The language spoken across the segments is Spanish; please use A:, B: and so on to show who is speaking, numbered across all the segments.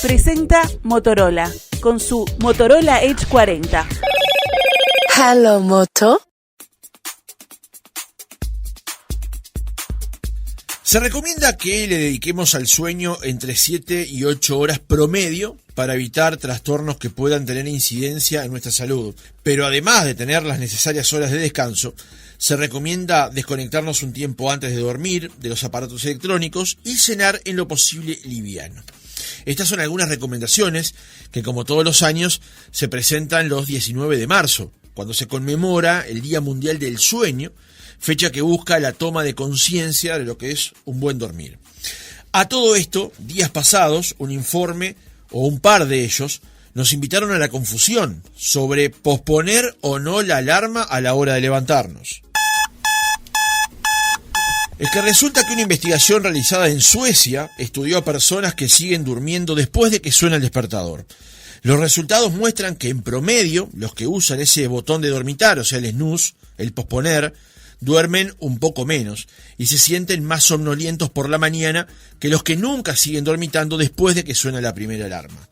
A: presenta Motorola con su Motorola Edge 40.
B: Hello, Moto.
C: Se recomienda que le dediquemos al sueño entre 7 y 8 horas promedio para evitar trastornos que puedan tener incidencia en nuestra salud. Pero además de tener las necesarias horas de descanso, se recomienda desconectarnos un tiempo antes de dormir de los aparatos electrónicos y cenar en lo posible liviano. Estas son algunas recomendaciones que, como todos los años, se presentan los 19 de marzo, cuando se conmemora el Día Mundial del Sueño, fecha que busca la toma de conciencia de lo que es un buen dormir. A todo esto, días pasados, un informe o un par de ellos nos invitaron a la confusión sobre posponer o no la alarma a la hora de levantarnos. Es que resulta que una investigación realizada en Suecia estudió a personas que siguen durmiendo después de que suena el despertador. Los resultados muestran que en promedio, los que usan ese botón de dormitar, o sea el snooze, el posponer, duermen un poco menos y se sienten más somnolientos por la mañana que los que nunca siguen dormitando después de que suena la primera alarma.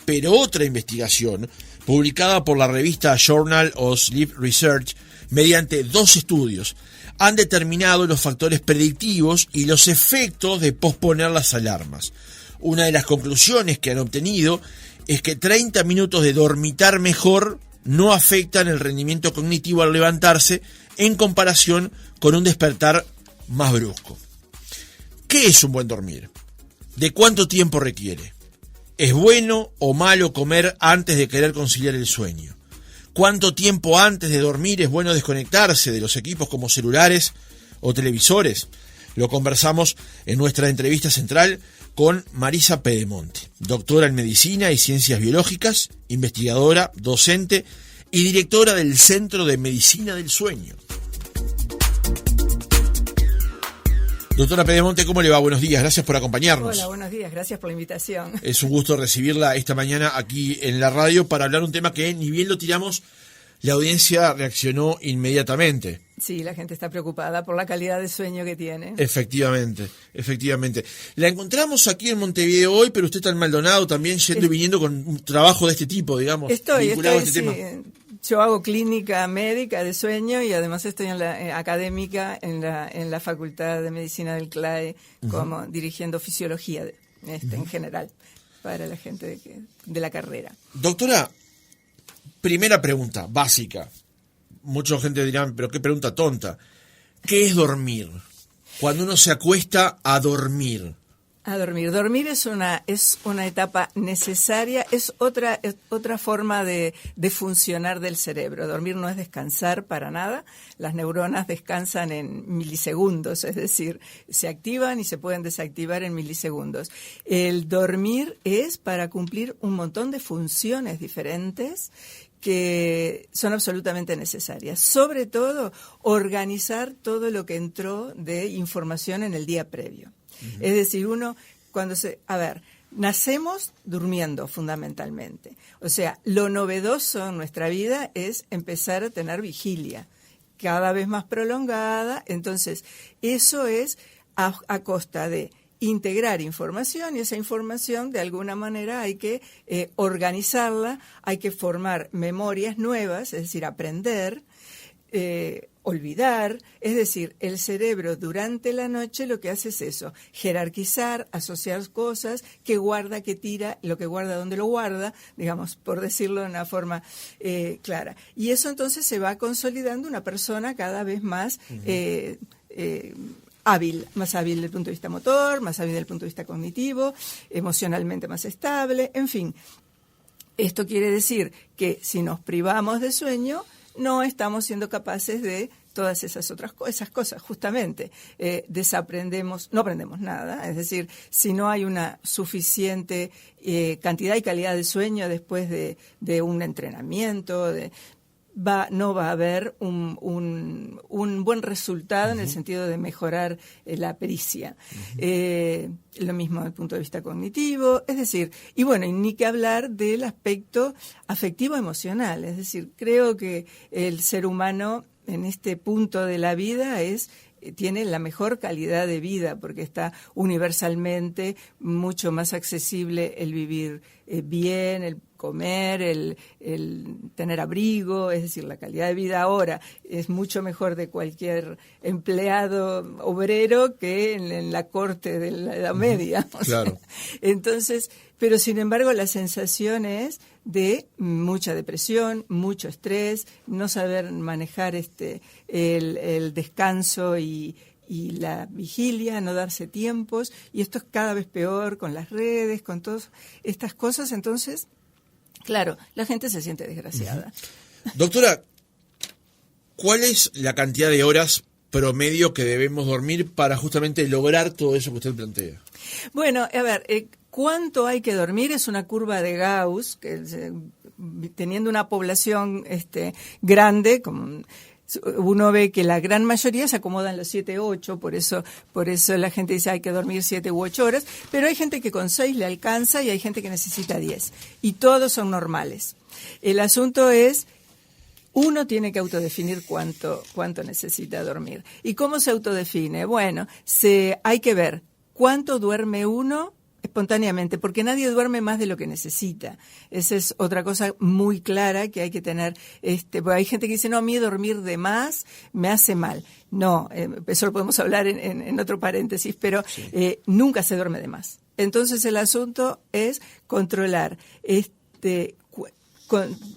C: Pero otra investigación, publicada por la revista Journal of Sleep Research, mediante 2 estudios, han determinado los factores predictivos y los efectos de posponer las alarmas. Una de las conclusiones que han obtenido es que 30 minutos de dormitar mejor no afectan el rendimiento cognitivo al levantarse en comparación con un despertar más brusco. ¿Qué es un buen dormir? ¿De cuánto tiempo requiere? ¿Es bueno o malo comer antes de querer conciliar el sueño? ¿Cuánto tiempo antes de dormir es bueno desconectarse de los equipos como celulares o televisores? Lo conversamos en nuestra entrevista central con Marisa Pedemonte, doctora en Medicina y Ciencias Biológicas, investigadora, docente y directora del Centro de Medicina del Sueño. Doctora Pedemonte, ¿cómo le va? Buenos días, gracias por acompañarnos.
D: Hola, buenos días, gracias por la invitación.
C: Es un gusto recibirla esta mañana aquí en la radio para hablar un tema que ni bien lo tiramos, la audiencia reaccionó inmediatamente.
D: Sí, la gente está preocupada por la calidad de sueño que tiene.
C: Efectivamente. La encontramos aquí en Montevideo hoy, pero usted está en Maldonado también, yendo y viniendo con un trabajo de este tipo, digamos, vinculado a este tema.
D: Yo hago clínica médica de sueño y además estoy en la académica en la Facultad de Medicina del CLAE, como dirigiendo fisiología en general para la gente de la carrera.
C: Doctora, primera pregunta, básica. Mucha gente dirá, pero qué pregunta tonta. ¿Qué es dormir? Cuando uno se acuesta a dormir.
D: A dormir. Dormir es una etapa necesaria, es otra forma de funcionar del cerebro. Dormir no es descansar para nada. Las neuronas descansan en milisegundos, es decir, se activan y se pueden desactivar en milisegundos. El dormir es para cumplir un montón de funciones diferentes que son absolutamente necesarias. Sobre todo, organizar todo lo que entró de información en el día previo. Es decir, nacemos durmiendo fundamentalmente. O sea, lo novedoso en nuestra vida es empezar a tener vigilia, cada vez más prolongada. Entonces, eso es a costa de integrar información, y esa información de alguna manera hay que organizarla, hay que formar memorias nuevas, es decir, aprender, olvidar. Es decir, el cerebro durante la noche lo que hace es eso, jerarquizar, asociar cosas, qué guarda, qué tira, lo que guarda, dónde lo guarda, digamos, por decirlo de una forma clara. Y eso entonces se va consolidando una persona cada vez más hábil, más hábil desde el punto de vista motor, más hábil desde el punto de vista cognitivo, emocionalmente más estable, en fin. Esto quiere decir que si nos privamos de sueño, no estamos siendo capaces de todas esas cosas, justamente. Desaprendemos, no aprendemos nada, es decir, si no hay una suficiente cantidad y calidad de sueño después de un entrenamiento, no va a haber un buen resultado en el sentido de mejorar la pericia. Lo mismo desde el punto de vista cognitivo, es decir, y ni que hablar del aspecto afectivo-emocional, es decir, creo que el ser humano en este punto de la vida es tiene la mejor calidad de vida porque está universalmente mucho más accesible el vivir bien, el comer, el tener abrigo, es decir, la calidad de vida ahora es mucho mejor de cualquier empleado obrero que en la corte de la Edad Media.
C: Claro.
D: Entonces, pero sin embargo la sensación es de mucha depresión, mucho estrés, no saber manejar el descanso y la vigilia, no darse tiempos, y esto es cada vez peor con las redes, con todas estas cosas. Entonces, claro, la gente se siente desgraciada.
C: Doctora, ¿cuál es la cantidad de horas promedio que debemos dormir para justamente lograr todo eso que usted plantea?
D: Bueno, a ver, ¿cuánto hay que dormir? Es una curva de Gauss, que teniendo una población grande, como uno ve que la gran mayoría se acomodan los 7, 8, por eso la gente dice hay que dormir 7 u 8 horas, pero hay gente que con 6 le alcanza y hay gente que necesita 10, y todos son normales. El asunto es, uno tiene que autodefinir cuánto necesita dormir. ¿Y cómo se autodefine? Bueno, hay que ver cuánto duerme uno espontáneamente, porque nadie duerme más de lo que necesita. Esa es otra cosa muy clara que hay que tener. Porque hay gente que dice, no, a mí dormir de más me hace mal. No, eso lo podemos hablar en otro paréntesis, pero sí. Nunca se duerme de más. Entonces el asunto es controlar,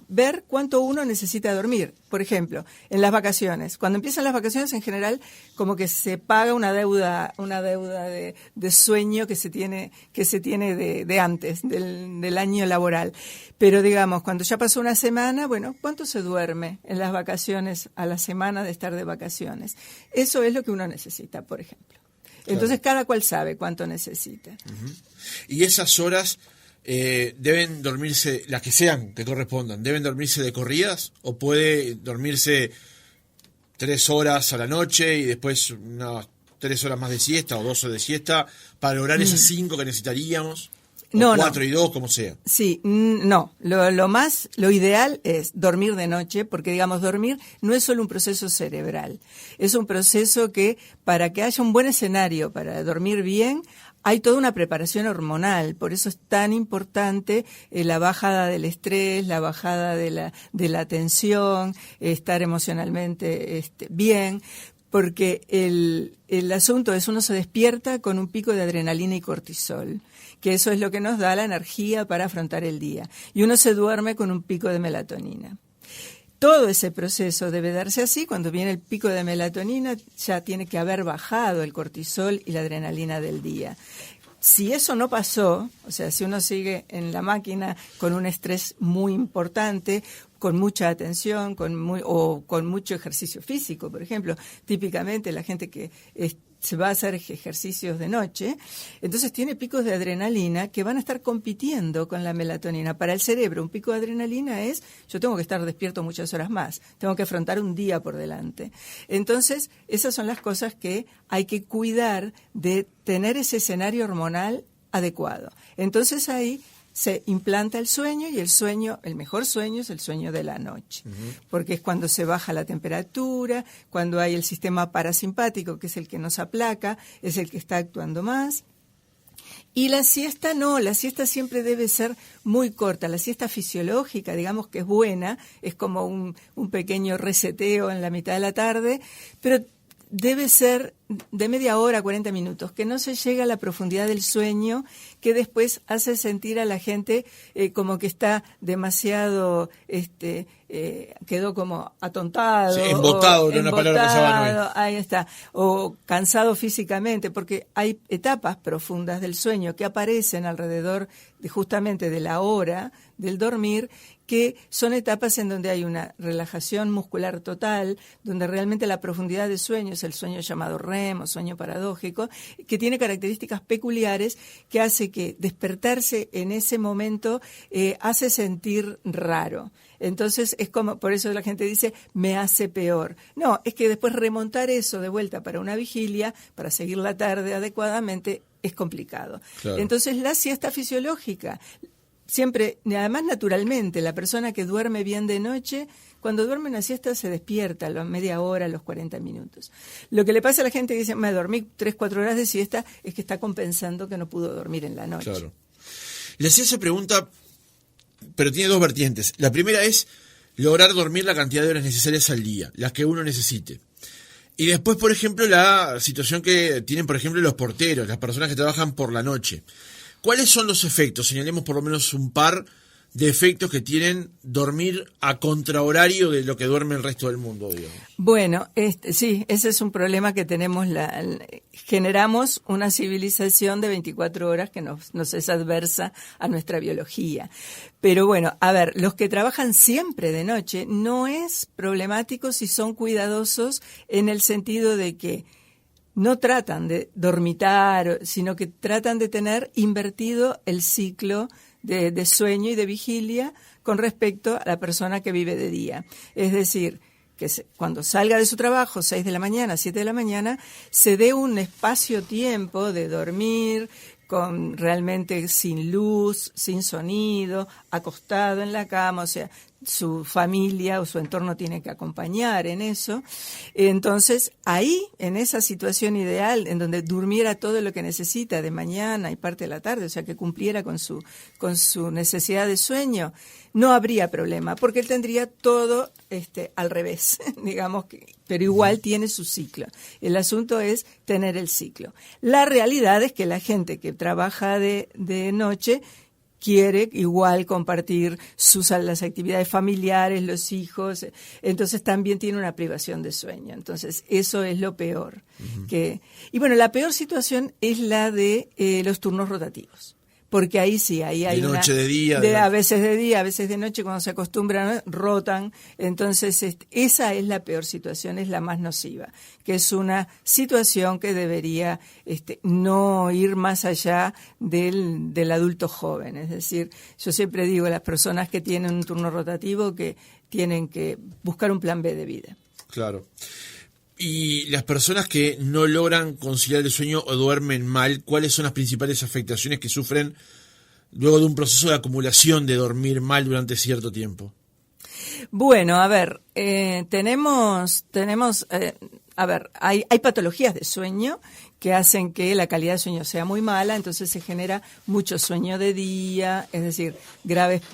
D: ver cuánto uno necesita dormir. Por ejemplo, en las vacaciones. Cuando empiezan las vacaciones, en general, como que se paga una deuda de sueño que se tiene de antes, del año laboral. Pero digamos, cuando ya pasó una semana, bueno, ¿cuánto se duerme en las vacaciones a la semana de estar de vacaciones? Eso es lo que uno necesita, por ejemplo. Entonces, cada cual sabe cuánto necesita.
C: Uh-huh. Y esas horas deben dormirse, las que sean, que correspondan, ¿deben dormirse de corridas o puede dormirse 3 horas a la noche y después unas 3 horas más de siesta o 2 horas de siesta para lograr esas 5 que necesitaríamos? O 4 y 2, como sea.
D: Sí, no. Lo ideal es dormir de noche, porque digamos, dormir no es solo un proceso cerebral, es un proceso que, para que haya un buen escenario para dormir bien, hay toda una preparación hormonal. Por eso es tan importante la bajada del estrés, la bajada de la tensión, estar emocionalmente bien. Porque el asunto es, uno se despierta con un pico de adrenalina y cortisol, que eso es lo que nos da la energía para afrontar el día. Y uno se duerme con un pico de melatonina. Todo ese proceso debe darse así. Cuando viene el pico de melatonina, ya tiene que haber bajado el cortisol y la adrenalina del día. Si eso no pasó, o sea, si uno sigue en la máquina con un estrés muy importante, con mucha atención, o con mucho ejercicio físico, por ejemplo, típicamente la gente que se va a hacer ejercicios de noche, entonces tiene picos de adrenalina que van a estar compitiendo con la melatonina. Para el cerebro, un pico de adrenalina es, yo tengo que estar despierto muchas horas más, tengo que afrontar un día por delante. Entonces, esas son las cosas que hay que cuidar de tener ese escenario hormonal adecuado. Entonces ahí se implanta el sueño, y el mejor sueño es el sueño de la noche, porque es cuando se baja la temperatura, cuando hay el sistema parasimpático, que es el que nos aplaca, es el que está actuando más. Y la siesta no, la siesta siempre debe ser muy corta. La siesta fisiológica, digamos que es buena, es como un pequeño reseteo en la mitad de la tarde, pero debe ser de media hora a 40 minutos, que no se llega a la profundidad del sueño, que después hace sentir a la gente como que está demasiado, quedó como atontado.
C: Sí, embotado, no una palabra que usaba hoy.
D: Ahí está, o cansado físicamente, porque hay etapas profundas del sueño que aparecen alrededor justamente de la hora del dormir, que son etapas en donde hay una relajación muscular total, donde realmente la profundidad del sueño es el sueño llamado REM o sueño paradójico, que tiene características peculiares que hace que despertarse en ese momento hace sentir raro. Entonces es como, por eso la gente dice, me hace peor. No, es que después remontar eso de vuelta para una vigilia, para seguir la tarde adecuadamente, es complicado. Claro. Entonces la siesta fisiológica, siempre, además naturalmente, la persona que duerme bien de noche, cuando duerme una siesta se despierta a la media hora, a los 40 minutos. Lo que le pasa a la gente que dice, me dormí 3-4 horas de siesta, es que está compensando que no pudo dormir en la noche.
C: Claro. Le hacía esa pregunta, pero tiene dos vertientes. La primera es lograr dormir la cantidad de horas necesarias al día, las que uno necesite. Y después, por ejemplo, la situación que tienen, por ejemplo, los porteros, las personas que trabajan por la noche. ¿Cuáles son los efectos? Señalemos por lo menos un par de efectos que tienen dormir a contrahorario de lo que duerme el resto del mundo, digamos.
D: Bueno, sí, ese es un problema que tenemos. Generamos una civilización de 24 horas que nos es adversa a nuestra biología. Pero bueno, a ver, los que trabajan siempre de noche no es problemático si son cuidadosos en el sentido de que no tratan de dormitar, sino que tratan de tener invertido el ciclo de sueño y de vigilia con respecto a la persona que vive de día. Es decir, que cuando salga de su trabajo, 6 de la mañana, 7 de la mañana, se dé un espacio-tiempo de dormir con realmente sin luz, sin sonido, acostado en la cama, o sea, su familia o su entorno tiene que acompañar en eso. Entonces, ahí, en esa situación ideal, en donde durmiera todo lo que necesita de mañana y parte de la tarde, o sea, que cumpliera con su necesidad de sueño, no habría problema, porque él tendría todo al revés, digamos, pero igual tiene su ciclo. El asunto es tener el ciclo. La realidad es que la gente que trabaja de noche quiere igual compartir las actividades familiares, los hijos, entonces también tiene una privación de sueño. Entonces, eso es lo peor. Uh-huh. Y bueno, la peor situación es la de los turnos rotativos. Porque ahí sí, ahí hay
C: de noche,
D: una...
C: de día.
D: A veces de día, a veces de noche, cuando se acostumbran, rotan. Entonces, esa es la peor situación, es la más nociva, que es una situación que debería no ir más allá del adulto joven. Es decir, yo siempre digo a las personas que tienen un turno rotativo que tienen que buscar un plan B de vida.
C: Claro. Y las personas que no logran conciliar el sueño o duermen mal, ¿cuáles son las principales afectaciones que sufren luego de un proceso de acumulación de dormir mal durante cierto tiempo?
D: Bueno, a ver, hay patologías de sueño que hacen que la calidad de sueño sea muy mala, entonces se genera mucho sueño de día, es decir,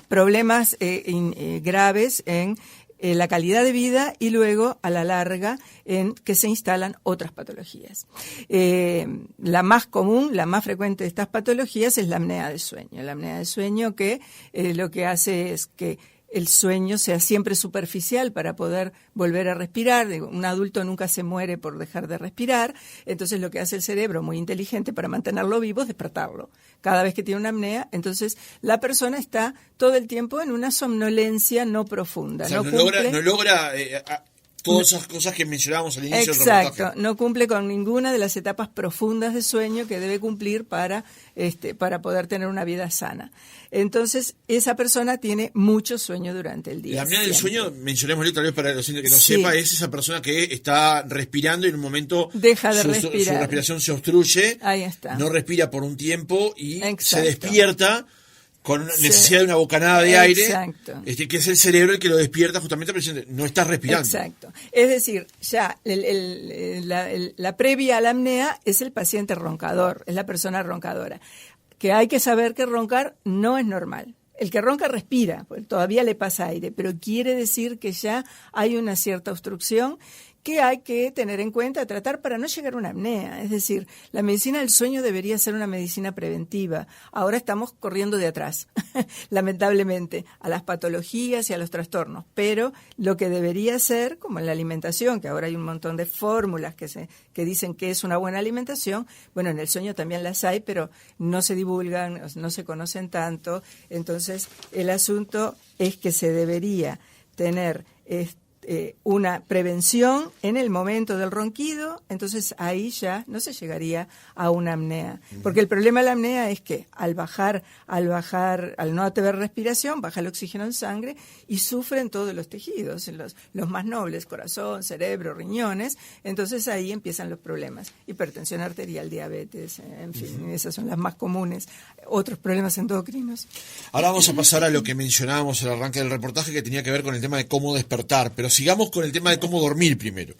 D: problemas graves en la calidad de vida y luego a la larga en que se instalan otras patologías. La más común, la más frecuente de estas patologías es la apnea de sueño. La apnea de sueño que lo que hace es que el sueño sea siempre superficial para poder volver a respirar. Un adulto nunca se muere por dejar de respirar, entonces lo que hace el cerebro, muy inteligente para mantenerlo vivo, es despertarlo. Cada vez que tiene una apnea, entonces la persona está todo el tiempo en una somnolencia no profunda.
C: O sea, no logra todas esas cosas que mencionábamos al inicio del reportaje.
D: Exacto, no cumple con ninguna de las etapas profundas de sueño que debe cumplir para poder tener una vida sana. Entonces, esa persona tiene mucho sueño durante el día.
C: La apnea del sueño, mencionémosle tal vez para los que no sepa, es esa persona que está respirando y en un momento
D: deja de respirar.
C: Su respiración se obstruye,
D: ahí está.
C: No respira por un tiempo y
D: Exacto.
C: se despierta con necesidad de una bocanada de aire,
D: exacto.
C: Que es el cerebro el que lo despierta justamente porque no está respirando.
D: Exacto. Es decir, ya la previa a la apnea es el paciente roncador, es la persona roncadora. Que hay que saber que roncar no es normal. El que ronca respira, porque todavía le pasa aire, pero quiere decir que ya hay una cierta obstrucción que hay que tener en cuenta, tratar para no llegar a una apnea. Es decir, la medicina del sueño debería ser una medicina preventiva. Ahora estamos corriendo de atrás, lamentablemente, a las patologías y a los trastornos. Pero lo que debería ser, como en la alimentación, que ahora hay un montón de fórmulas que dicen que es una buena alimentación, bueno, en el sueño también las hay, pero no se divulgan, no se conocen tanto. Entonces, el asunto es que se debería tener una prevención en el momento del ronquido, entonces ahí ya no se llegaría a una apnea. Porque el problema de la apnea es que al no tener respiración, baja el oxígeno en sangre y sufren todos los tejidos, los más nobles, corazón, cerebro, riñones, entonces ahí empiezan los problemas. Hipertensión arterial, diabetes, en fin, esas son las más comunes. Otros problemas endocrinos.
C: Ahora vamos a pasar a lo que mencionábamos al arranque del reportaje, que tenía que ver con el tema de cómo despertar, pero sigamos con el tema de cómo dormir primero.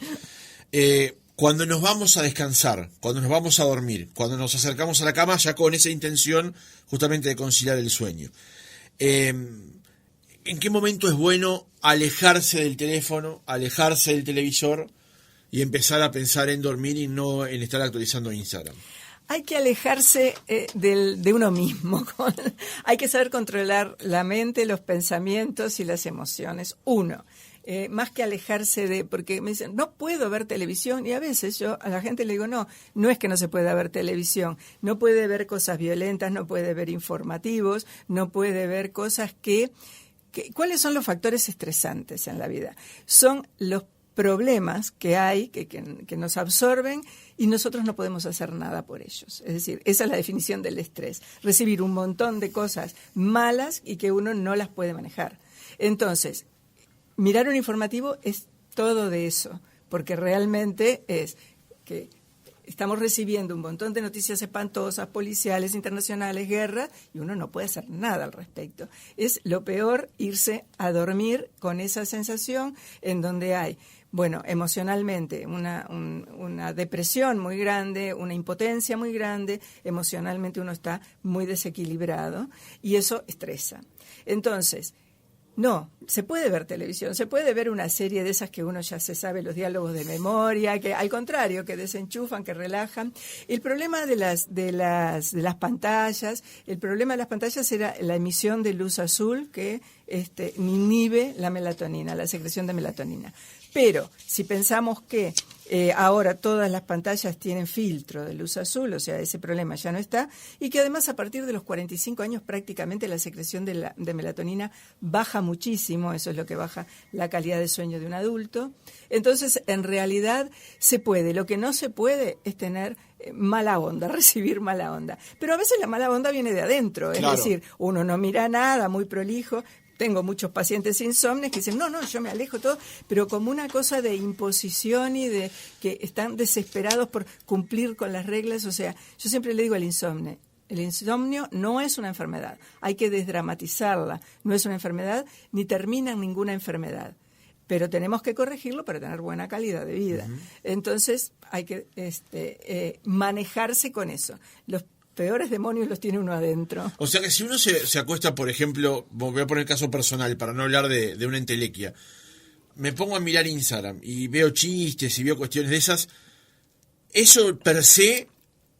C: Cuando nos vamos a descansar, cuando nos vamos a dormir, cuando nos acercamos a la cama, ya con esa intención justamente de conciliar el sueño, ¿en qué momento es bueno alejarse del teléfono, alejarse del televisor y empezar a pensar en dormir y no en estar actualizando Instagram?
D: Hay que alejarse de uno mismo. Hay que saber controlar la mente, los pensamientos y las emociones. Más que alejarse porque me dicen, no puedo ver televisión, y a veces yo a la gente le digo, no es que no se pueda ver televisión, no puede ver cosas violentas, no puede ver informativos, no puede ver cosas ¿cuáles son los factores estresantes en la vida? Son los problemas que hay, que nos absorben y nosotros no podemos hacer nada por ellos. Es decir, esa es la definición del estrés, recibir un montón de cosas malas y que uno no las puede manejar. Entonces, mirar un informativo es todo de eso, porque realmente es que estamos recibiendo un montón de noticias espantosas, policiales, internacionales, guerra, y uno no puede hacer nada al respecto. Es lo peor irse a dormir con esa sensación en donde hay, emocionalmente una depresión muy grande, una impotencia muy grande, emocionalmente uno está muy desequilibrado y eso estresa. Entonces, no, se puede ver televisión, se puede ver una serie de esas que uno ya se sabe los diálogos de memoria, que al contrario, que desenchufan, que relajan. El problema de las pantallas, era la emisión de luz azul que inhibe la melatonina, la secreción de melatonina. Pero si pensamos que ahora todas las pantallas tienen filtro de luz azul, o sea, ese problema ya no está, y que además a partir de los 45 años prácticamente la secreción de melatonina baja muchísimo, eso es lo que baja la calidad de sueño de un adulto. Entonces, en realidad se puede. Lo que no se puede es tener mala onda, recibir mala onda. Pero a veces la mala onda viene de adentro,
C: claro.
D: Es decir, uno no mira nada, muy prolijo. Tengo muchos pacientes insomnes que dicen, no, yo me alejo todo, pero como una cosa de imposición y de que están desesperados por cumplir con las reglas. O sea, yo siempre le digo al insomnio, el insomnio no es una enfermedad, hay que desdramatizarla, no es una enfermedad ni termina en ninguna enfermedad, pero tenemos que corregirlo para tener buena calidad de vida. Uh-huh. Entonces hay que manejarse con eso. Los peores demonios los tiene uno adentro.
C: O sea que si uno se acuesta, por ejemplo, voy a poner el caso personal para no hablar de una entelequia, me pongo a mirar Instagram y veo chistes y veo cuestiones de esas, eso per se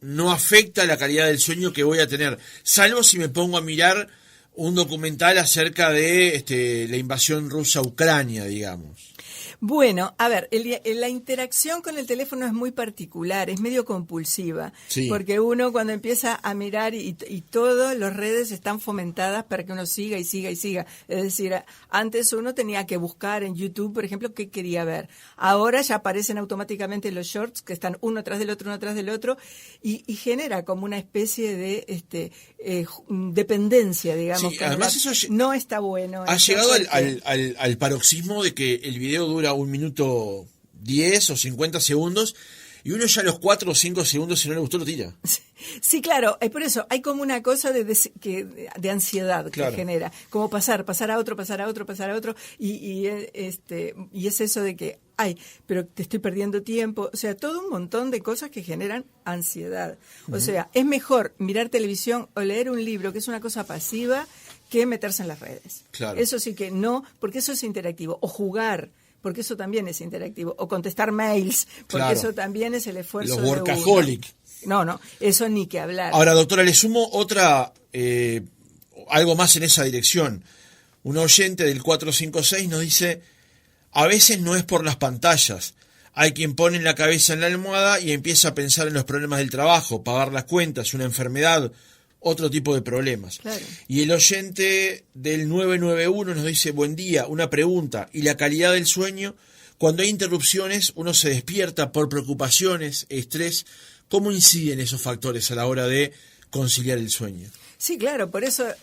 C: no afecta la calidad del sueño que voy a tener, salvo si me pongo a mirar un documental acerca de la invasión rusa a Ucrania, digamos.
D: Bueno, a ver, la interacción con el teléfono es muy particular, es medio compulsiva, sí. Porque uno cuando empieza a mirar y todas las redes están fomentadas para que uno siga y siga y siga. Es decir, antes uno tenía que buscar en YouTube, por ejemplo, qué quería ver. Ahora ya aparecen automáticamente los shorts que están uno tras del otro, y genera como una especie de dependencia, digamos.
C: Sí, además eso
D: no está bueno.
C: Ha llegado al paroxismo de que el video dura 1 minuto 10 o 50 segundos y uno ya a los 4 o 5 segundos, si no le gustó, lo tira.
D: Sí, claro, por eso hay como una cosa de ansiedad que claro. Genera, como pasar a otro, y es eso de que, pero te estoy perdiendo tiempo, o sea, todo un montón de cosas que generan ansiedad. O sea, es mejor mirar televisión o leer un libro, que es una cosa pasiva, que meterse en las redes. Claro. Eso sí que no, porque eso es interactivo, o jugar, porque eso también es interactivo, o contestar mails, porque claro. Eso también es el esfuerzo
C: los workaholic.
D: No, eso ni que hablar.
C: Ahora, doctora, le sumo algo más en esa dirección. Un oyente del 456 nos dice, a veces no es por las pantallas. Hay quien pone la cabeza en la almohada y empieza a pensar en los problemas del trabajo, pagar las cuentas, una enfermedad otro tipo de problemas.
D: Claro.
C: Y el oyente del 991 nos dice, buen día, una pregunta, ¿y la calidad del sueño? Cuando hay interrupciones, uno se despierta por preocupaciones, estrés. ¿Cómo inciden esos factores a la hora de conciliar el sueño?
D: Sí, claro, por eso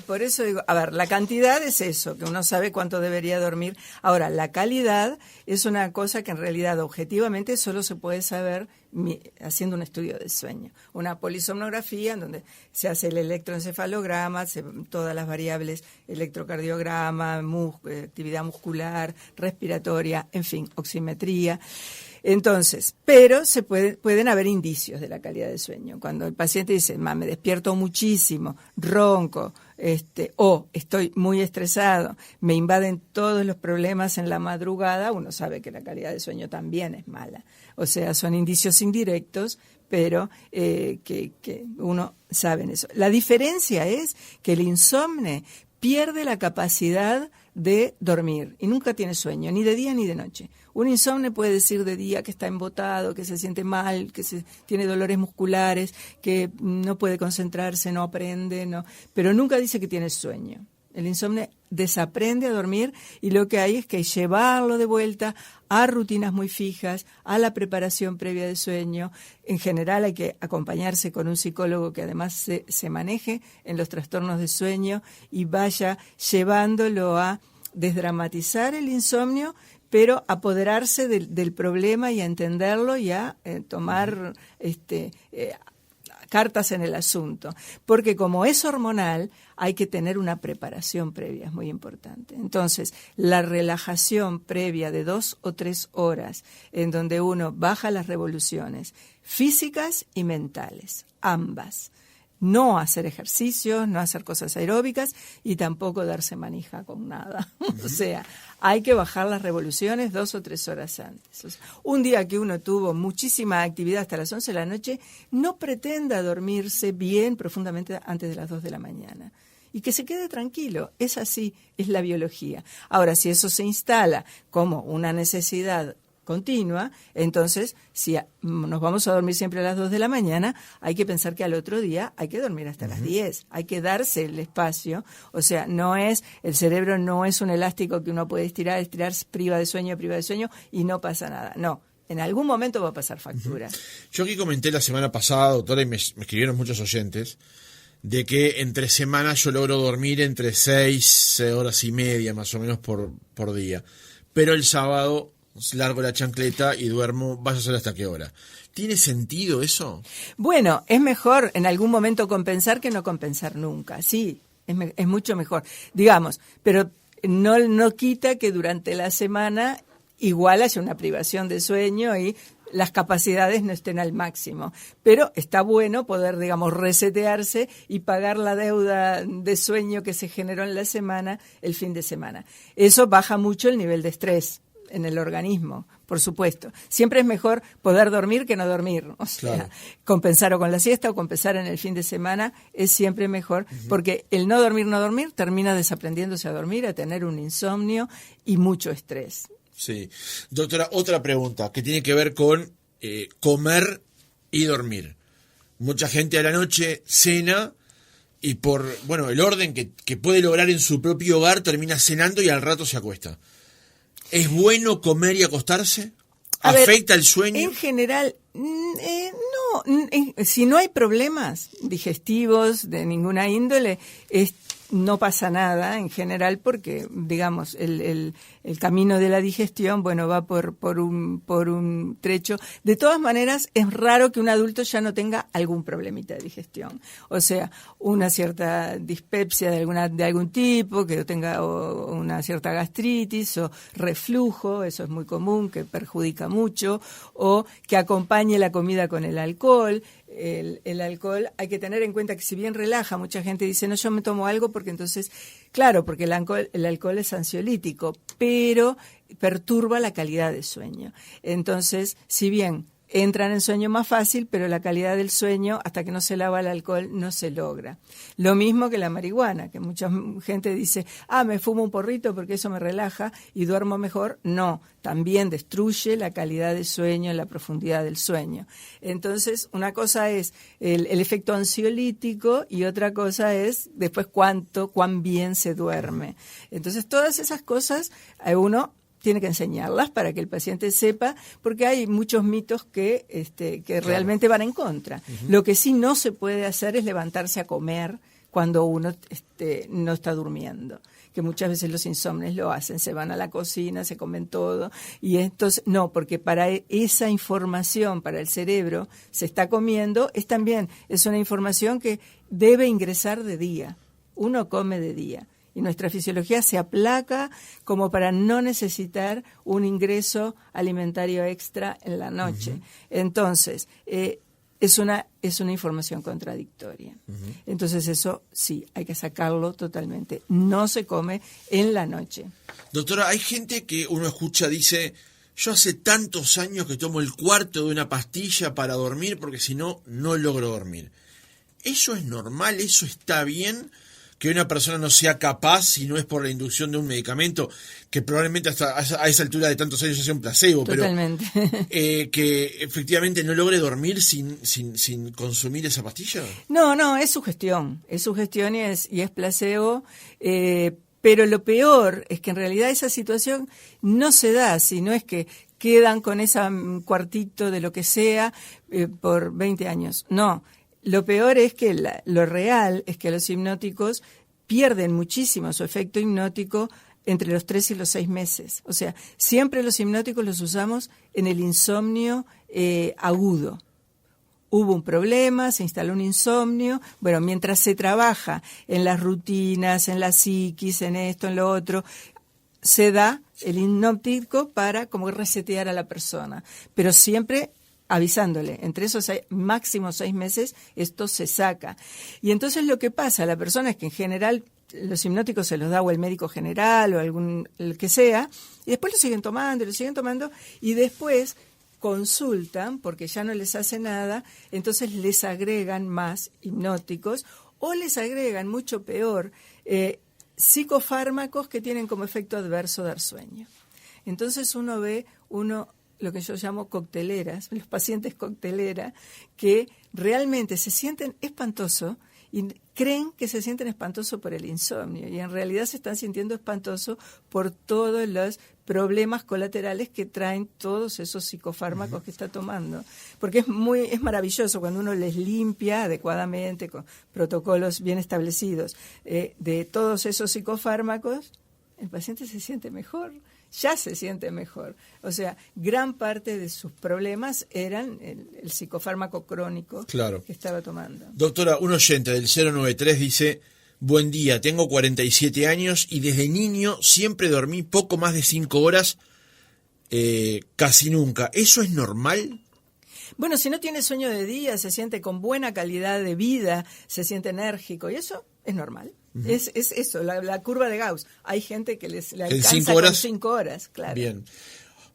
D: digo, a ver, la cantidad es eso, que uno sabe cuánto debería dormir. Ahora, la calidad es una cosa que en realidad objetivamente solo se puede saber haciendo un estudio de sueño. Una polisomnografía en donde se hace el electroencefalograma, todas las variables, electrocardiograma, actividad muscular, respiratoria, en fin, oximetría. Entonces, pero pueden haber indicios de la calidad del sueño. Cuando el paciente dice, me despierto muchísimo, ronco, o estoy muy estresado, me invaden todos los problemas en la madrugada, uno sabe que la calidad del sueño también es mala. O sea, son indicios indirectos, pero que uno sabe en eso. La diferencia es que el insomne pierde la capacidad de dormir y nunca tiene sueño, ni de día ni de noche. Un insomne puede decir de día que está embotado, que se siente mal, que tiene dolores musculares, que no puede concentrarse, no aprende, pero nunca dice que tiene sueño. El insomne desaprende a dormir y lo que hay es que llevarlo de vuelta a rutinas muy fijas, a la preparación previa de sueño. En general hay que acompañarse con un psicólogo que además se maneje en los trastornos de sueño y vaya llevándolo a desdramatizar el insomnio, pero apoderarse del problema y a entenderlo y a tomar cartas en el asunto, porque como es hormonal hay que tener una preparación previa, es muy importante. Entonces, la relajación previa de 2 o 3 horas en donde uno baja las revoluciones físicas y mentales, ambas. No hacer ejercicios, no hacer cosas aeróbicas y tampoco darse manija con nada. O sea, hay que bajar las revoluciones 2 o 3 horas antes. O sea, un día que uno tuvo muchísima actividad hasta las 11 de la noche, no pretenda dormirse bien profundamente antes de las 2 de la mañana. Y que se quede tranquilo. Es así, es la biología. Ahora, si eso se instala como una necesidad continua, entonces si nos vamos a dormir siempre a las 2 de la mañana, hay que pensar que al otro día hay que dormir hasta las 10, hay que darse el espacio, o sea, el cerebro no es un elástico que uno puede estirar, priva de sueño y no pasa nada, no. En algún momento va a pasar factura.
C: Yo aquí comenté la semana pasada, doctora, y me escribieron muchos oyentes, de que entre semanas yo logro dormir entre 6 horas y media más o menos por día, pero el sábado largo la chancleta y duermo, vaya a ser hasta qué hora. ¿Tiene sentido eso?
D: Bueno, es mejor en algún momento compensar que no compensar nunca, sí, es mucho mejor, digamos, pero no quita que durante la semana igual haya una privación de sueño y las capacidades no estén al máximo, pero está bueno poder, digamos, resetearse y pagar la deuda de sueño que se generó en la semana el fin de semana. Eso baja mucho el nivel de estrés en el organismo, por supuesto. Siempre es mejor poder dormir que no dormir. O sea, claro, compensar o con la siesta o compensar en el fin de semana es siempre mejor, porque el no dormir termina desaprendiéndose a dormir, a tener un insomnio y mucho estrés.
C: Sí. Doctora, otra pregunta que tiene que ver con comer y dormir. Mucha gente a la noche cena y por el orden que puede lograr en su propio hogar termina cenando y al rato se acuesta. ¿Es bueno comer y acostarse? ¿Afecta el sueño?
D: En general, no. Si no hay problemas digestivos de ninguna índole, no pasa nada en general porque, digamos, el camino de la digestión, va por un trecho. De todas maneras, es raro que un adulto ya no tenga algún problemita de digestión. O sea, una cierta dispepsia de algún tipo, que tenga una cierta gastritis o reflujo, eso es muy común, que perjudica mucho, o que acompañe la comida con el alcohol. El alcohol, hay que tener en cuenta que si bien relaja, mucha gente dice, no, yo me tomo algo porque entonces, claro, porque el alcohol es ansiolítico, pero perturba la calidad de sueño. Entonces, si bien entran en sueño más fácil, pero la calidad del sueño, hasta que no se lava el alcohol, no se logra. Lo mismo que la marihuana, que mucha gente dice, me fumo un porrito porque eso me relaja y duermo mejor. No, también destruye la calidad del sueño, la profundidad del sueño. Entonces, una cosa es el efecto ansiolítico y otra cosa es después cuán bien se duerme. Entonces, todas esas cosas uno tiene que enseñarlas para que el paciente sepa, porque hay muchos mitos que realmente van en contra. Uh-huh. Lo que sí no se puede hacer es levantarse a comer cuando uno no está durmiendo, que muchas veces los insomnes lo hacen, se van a la cocina, se comen todo, y entonces no, porque para esa información, para el cerebro, se está comiendo, es una información que debe ingresar de día, uno come de día. Y nuestra fisiología se aplaca como para no necesitar un ingreso alimentario extra en la noche. Uh-huh. Entonces, es una información contradictoria. Uh-huh. Entonces, eso sí, hay que sacarlo totalmente. No se come en la noche.
C: Doctora, hay gente que uno escucha, dice, yo hace tantos años que tomo el cuarto de una pastilla para dormir porque si no, no logro dormir. ¿Eso es normal? ¿Eso está bien? Que una persona no sea capaz, si no es por la inducción de un medicamento, que probablemente hasta a esa altura de tantos años sea un placebo,
D: totalmente.
C: Pero que efectivamente no logre dormir sin consumir esa pastilla.
D: No, es sugestión y es placebo, pero lo peor es que en realidad esa situación no se da, sino es que quedan con ese cuartito de lo que sea por 20 años. No. Lo peor es que lo real es que los hipnóticos pierden muchísimo su efecto hipnótico entre los 3 y los 6 meses. O sea, siempre los hipnóticos los usamos en el insomnio agudo. Hubo un problema, se instaló un insomnio. Bueno, mientras se trabaja en las rutinas, en la psiquis, en esto, en lo otro, se da el hipnótico para como resetear a la persona. Pero siempre avisándole, entre esos máximo 6 meses, esto se saca. Y entonces lo que pasa a la persona es que en general los hipnóticos se los da o el médico general o el que sea, y después lo siguen tomando, y después consultan, porque ya no les hace nada, entonces les agregan más hipnóticos, o les agregan, mucho peor, psicofármacos que tienen como efecto adverso dar sueño. Entonces uno ve lo que yo llamo cocteleras, los pacientes coctelera, que realmente se sienten espantoso y creen que se sienten espantoso por el insomnio y en realidad se están sintiendo espantoso por todos los problemas colaterales que traen todos esos psicofármacos uh-huh. que está tomando. Porque es maravilloso cuando uno les limpia adecuadamente con protocolos bien establecidos de todos esos psicofármacos, el paciente se siente mejor. Ya se siente mejor. O sea, gran parte de sus problemas eran el psicofármaco crónico que estaba tomando.
C: Doctora, un oyente del 093 dice, buen día, tengo 47 años y desde niño siempre dormí poco más de 5 horas, casi nunca. ¿Eso es normal?
D: Bueno, si no tiene sueño de día, se siente con buena calidad de vida, se siente enérgico y eso es normal. Uh-huh. Es eso, la curva de Gauss. Hay gente que le alcanza con 5 horas, claro.
C: Bien.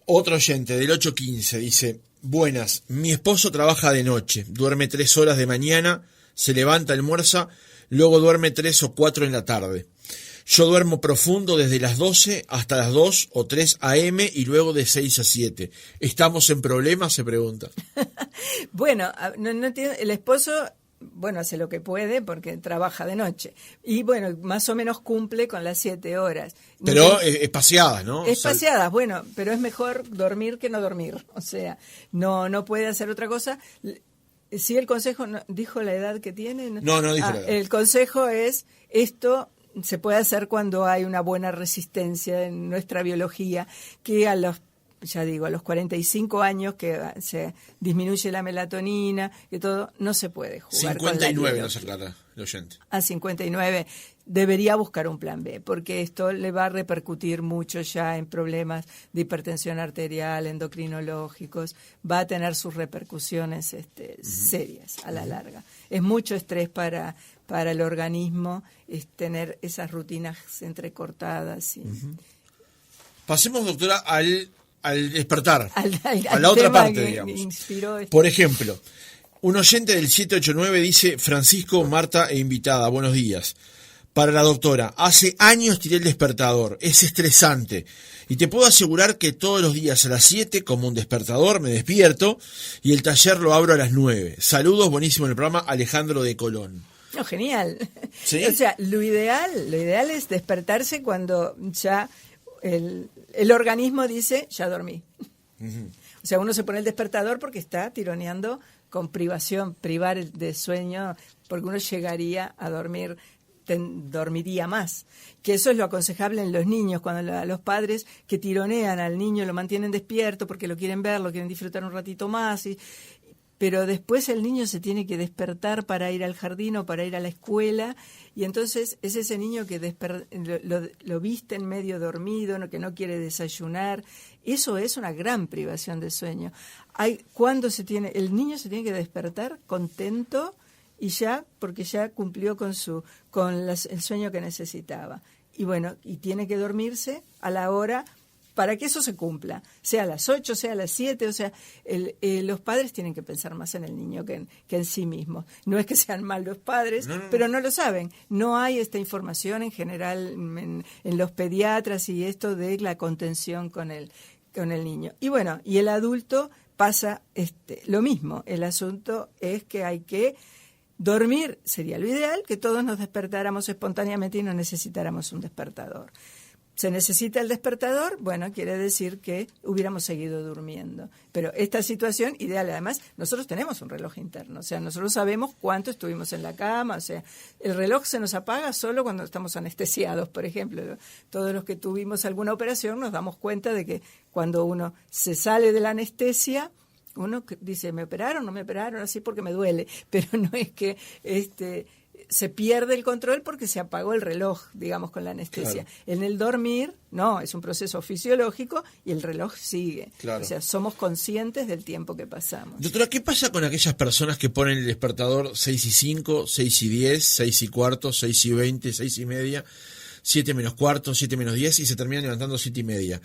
C: Otro oyente del 815 dice, buenas, mi esposo trabaja de noche, duerme 3 horas de mañana, se levanta, almuerza, luego duerme 3 o 4 en la tarde. Yo duermo profundo desde las 12 hasta las 2 o 3 a.m. y luego de 6 a 7. ¿Estamos en problemas?, se pregunta.
D: Bueno, no entiendo, el esposo... Bueno, hace lo que puede porque trabaja de noche. Y bueno, más o menos cumple con las 7 horas.
C: Pero espaciadas, ¿no?
D: Espaciadas, bueno, pero es mejor dormir que no dormir. O sea, no puede hacer otra cosa. Si el consejo, ¿dijo la edad que tiene?
C: No dijo la edad.
D: El consejo es, esto se puede hacer cuando hay una buena resistencia en nuestra biología, que a los 45 años que se disminuye la melatonina, que todo, no se puede jugar
C: 59 nos aclara el oyente.
D: A 59 debería buscar un plan B, porque esto le va a repercutir mucho ya en problemas de hipertensión arterial, endocrinológicos, va a tener sus repercusiones serias a la larga. Es mucho estrés para el organismo tener esas rutinas entrecortadas.
C: Pasemos, doctora, al al despertar,
D: al
C: a la otra
D: tema
C: parte,
D: que
C: digamos.
D: inspiró esto.
C: Por ejemplo, un oyente del 789 dice: Francisco, Marta e invitada, buenos días. Para la doctora, hace años tiré el despertador, es estresante. Y te puedo asegurar que todos los días a las 7, como un despertador, me despierto y el taller lo abro a las 9. Saludos, buenísimo el programa, Alejandro de Colón.
D: No, genial.
C: ¿Sí?
D: O sea, lo ideal es despertarse cuando ya el organismo dice, ya dormí.
C: Uh-huh.
D: O sea, uno se pone el despertador porque está tironeando con privar de sueño, porque uno llegaría a dormir, dormiría más. Que eso es lo aconsejable en los niños, cuando los padres que tironean al niño, lo mantienen despierto porque lo quieren ver, lo quieren disfrutar un ratito más, pero después el niño se tiene que despertar para ir al jardín o para ir a la escuela, y entonces es ese niño que lo visten medio dormido, que no quiere desayunar. Eso es una gran privación de sueño. El niño se tiene que despertar contento y ya, porque ya cumplió con el sueño que necesitaba. Y bueno, y tiene que dormirse a la hora para que eso se cumpla, sea a las 8, sea a las 7, o sea, los padres tienen que pensar más en el niño que en sí mismos. No es que sean malos padres, pero no lo saben. No hay esta información en general en los pediatras y esto de la contención con el niño. Y bueno, y el adulto pasa lo mismo. El asunto es que hay que dormir, sería lo ideal, que todos nos despertáramos espontáneamente y no necesitáramos un despertador. ¿Se necesita el despertador? Bueno, quiere decir que hubiéramos seguido durmiendo. Pero esta situación ideal, además, nosotros tenemos un reloj interno, o sea, nosotros sabemos cuánto estuvimos en la cama, o sea, el reloj se nos apaga solo cuando estamos anestesiados, por ejemplo. Todos los que tuvimos alguna operación nos damos cuenta de que cuando uno se sale de la anestesia, uno dice, ¿me operaron? ¿No me operaron? Así porque me duele, pero no es que se pierde el control porque se apagó el reloj, digamos, con la anestesia. Claro. En el dormir, no, es un proceso fisiológico y el reloj sigue. Claro. O sea, somos conscientes del tiempo que pasamos.
C: Doctora, ¿qué pasa con aquellas personas que ponen el despertador 6:05, 6:10, 6:15, 6:20, 6:30, 7:15, 7:10 y se terminan levantando 7:30?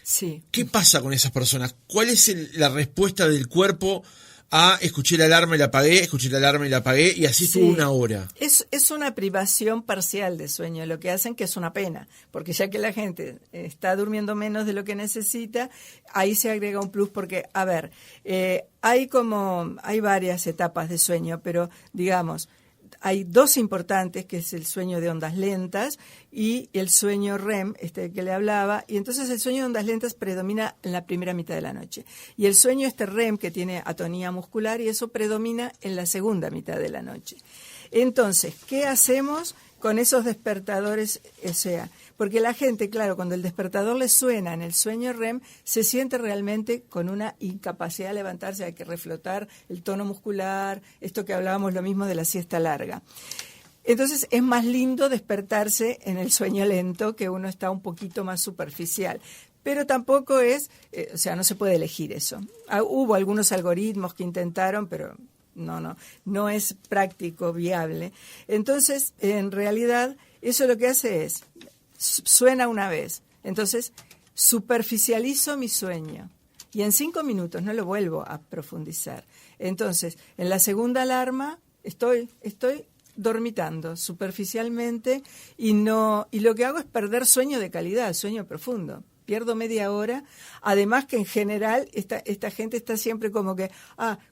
D: Sí.
C: ¿Qué pasa con esas personas? ¿Cuál es la respuesta del cuerpo a escuché la alarma y la apagué, escuché la alarma y la apagué, y así estuvo una hora?
D: Es una privación parcial de sueño, lo que hacen, que es una pena, porque ya que la gente está durmiendo menos de lo que necesita, ahí se agrega un plus, porque, a ver, hay varias etapas de sueño, pero digamos, hay dos importantes, que es el sueño de ondas lentas y el sueño REM, que le hablaba, y entonces el sueño de ondas lentas predomina en la primera mitad de la noche. Y el sueño REM, que tiene atonía muscular, y eso predomina en la segunda mitad de la noche. Entonces, ¿qué hacemos con esos despertadores? O sea, porque la gente, claro, cuando el despertador le suena en el sueño REM, se siente realmente con una incapacidad de levantarse, hay que reflotar el tono muscular, esto que hablábamos lo mismo de la siesta larga. Entonces es más lindo despertarse en el sueño lento, que uno está un poquito más superficial. Pero tampoco es, o sea, no se puede elegir eso. Hubo algunos algoritmos que intentaron, pero no es práctico, viable. Entonces, en realidad, eso lo que hace es, suena una vez, entonces superficializo mi sueño y en 5 minutos no lo vuelvo a profundizar. Entonces, en la segunda alarma estoy dormitando superficialmente y lo que hago es perder sueño de calidad, sueño profundo. Pierdo media hora, además que en general esta gente está siempre como que,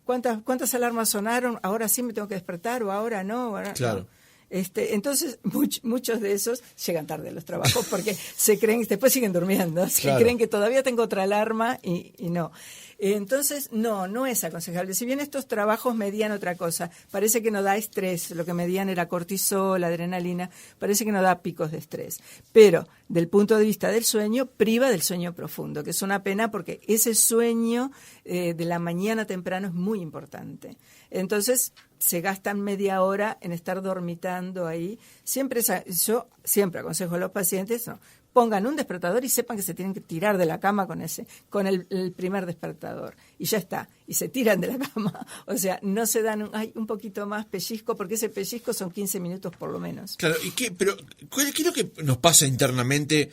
D: ¿cuántas alarmas sonaron? Ahora sí me tengo que despertar o ahora no. Ahora
C: claro.
D: No. Entonces muchos de esos llegan tarde a los trabajos porque se creen, después siguen durmiendo, claro. Creen que todavía tengo otra alarma y no. Entonces, no es aconsejable. Si bien estos trabajos medían otra cosa, parece que no da estrés, lo que medían era cortisol, adrenalina, parece que no da picos de estrés. Pero, del punto de vista del sueño, priva del sueño profundo, que es una pena porque ese sueño de la mañana temprano es muy importante. Entonces, se gastan media hora en estar dormitando ahí. Yo siempre aconsejo a los pacientes, pongan un despertador y sepan que se tienen que tirar de la cama con el primer despertador. Y ya está. Y se tiran de la cama. O sea, no se dan un poquito más pellizco, porque ese pellizco son 15 minutos por lo menos.
C: Claro, ¿qué es lo que nos pasa internamente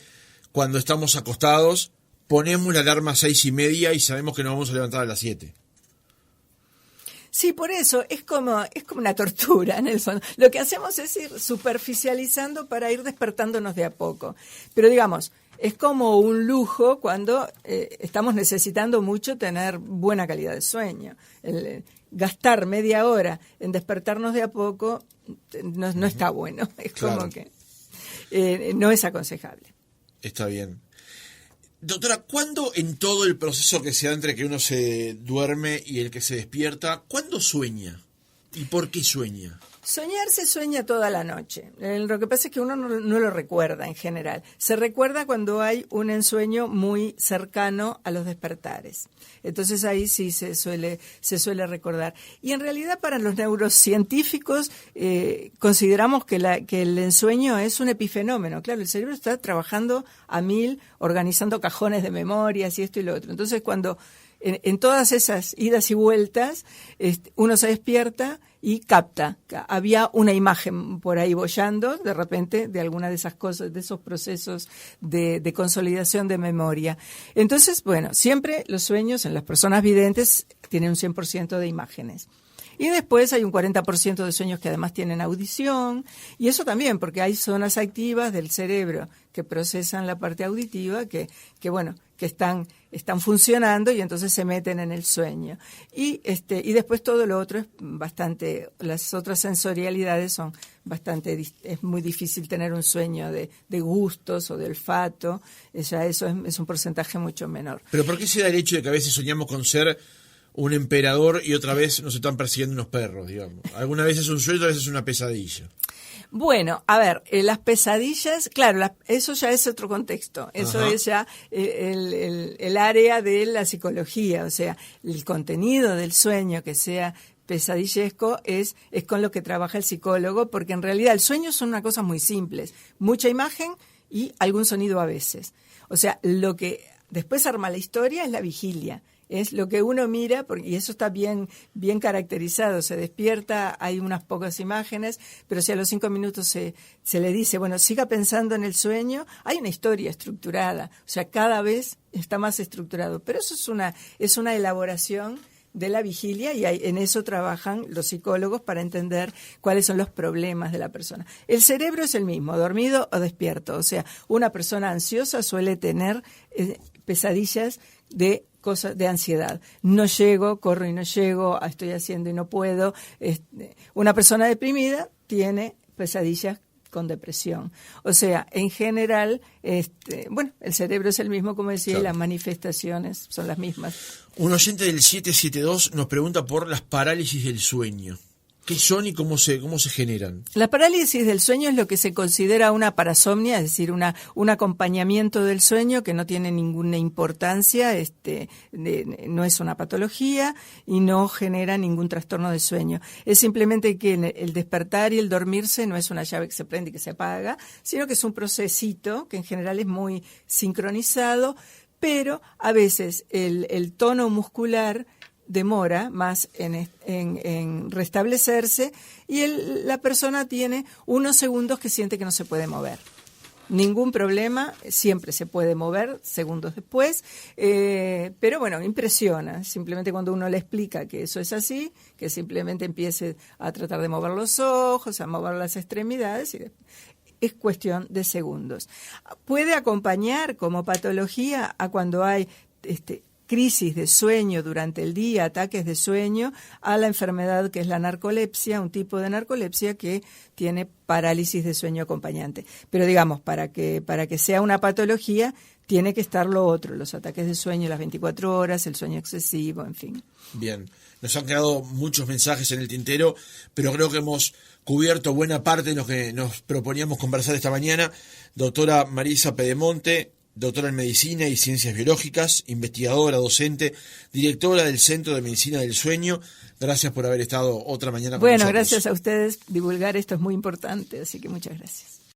C: cuando estamos acostados ponemos la alarma a 6:30 y sabemos que nos vamos a levantar a las 7.
D: Sí, por eso es como una tortura en el fondo. Lo que hacemos es ir superficializando para ir despertándonos de a poco. Pero digamos, es como un lujo cuando estamos necesitando mucho tener buena calidad de sueño. Gastar media hora en despertarnos de a poco no está bueno. Es
C: Claro.
D: como que no es aconsejable.
C: Está bien. Doctora, ¿cuándo en todo el proceso que se da entre que uno se duerme y el que se despierta, cuándo sueña? ¿Y por qué sueña?
D: Soñar se sueña toda la noche. Lo que pasa es que uno no lo recuerda en general. Se recuerda cuando hay un ensueño muy cercano a los despertares. Entonces ahí sí se suele recordar. Y en realidad para los neurocientíficos consideramos que el ensueño es un epifenómeno. Claro, el cerebro está trabajando a 1000, organizando cajones de memorias y esto y lo otro. Entonces cuando en todas esas idas y vueltas uno se despierta y capta. Había una imagen por ahí boyando, de repente, de alguna de esas cosas, de esos procesos de consolidación de memoria. Entonces, bueno, siempre los sueños en las personas videntes tienen un 100% de imágenes. Y después hay un 40% de sueños que además tienen audición, y eso también, porque hay zonas activas del cerebro que procesan la parte auditiva que están funcionando y entonces se meten en el sueño. Y después todo lo otro es las otras sensorialidades son es muy difícil tener un sueño de gustos o de olfato, ya eso es un porcentaje mucho menor.
C: ¿Pero por qué se da el hecho de que a veces soñamos con ser un emperador y otra vez nos están persiguiendo unos perros, digamos? Alguna vez es un sueño, otra vez es una pesadilla.
D: Bueno, a ver, las pesadillas, claro, eso ya es otro contexto. Eso
C: Ajá.
D: es ya el área de la psicología, o sea, el contenido del sueño que sea pesadillesco es con lo que trabaja el psicólogo, porque en realidad el sueño son una cosa muy simples, mucha imagen y algún sonido a veces. O sea, lo que después arma la historia es la vigilia. Es lo que uno mira, y eso está bien caracterizado. Se despierta, hay unas pocas imágenes, pero si a los 5 minutos se le dice, bueno, siga pensando en el sueño, hay una historia estructurada. O sea, cada vez está más estructurado. Pero eso es una elaboración de la vigilia y en eso trabajan los psicólogos para entender cuáles son los problemas de la persona. El cerebro es el mismo, dormido o despierto. O sea, una persona ansiosa suele tener pesadillas de cosas de ansiedad. No llego, corro y no llego, estoy haciendo y no puedo. Una persona deprimida tiene pesadillas con depresión. O sea, en general, el cerebro es el mismo, como decía,
C: Claro.
D: y las manifestaciones son las mismas.
C: Un oyente del 772 nos pregunta por las parálisis del sueño. ¿Qué son y cómo se generan?
D: La parálisis del sueño es lo que se considera una parasomnia, es decir, un acompañamiento del sueño que no tiene ninguna importancia, no es una patología y no genera ningún trastorno de sueño. Es simplemente que el despertar y el dormirse no es una llave que se prende y que se apaga, sino que es un procesito que en general es muy sincronizado, pero a veces el tono muscular demora más en restablecerse y la persona tiene unos segundos que siente que no se puede mover. Ningún problema, siempre se puede mover segundos después, pero bueno, impresiona. Simplemente cuando uno le explica que eso es así, que simplemente empiece a tratar de mover los ojos, a mover las extremidades, es cuestión de segundos. Puede acompañar como patología a cuando hay crisis de sueño durante el día, ataques de sueño, a la enfermedad que es la narcolepsia, un tipo de narcolepsia que tiene parálisis de sueño acompañante. Pero digamos, para que sea una patología, tiene que estar lo otro, los ataques de sueño las 24 horas, el sueño excesivo, en fin.
C: Bien, nos han quedado muchos mensajes en el tintero, pero creo que hemos cubierto buena parte de lo que nos proponíamos conversar esta mañana. Doctora Marisa Pedemonte, doctora en Medicina y Ciencias Biológicas, investigadora, docente, directora del Centro de Medicina del Sueño. Gracias por haber estado otra mañana con nosotros.
D: Bueno, gracias a ustedes. Divulgar esto es muy importante, así que muchas gracias.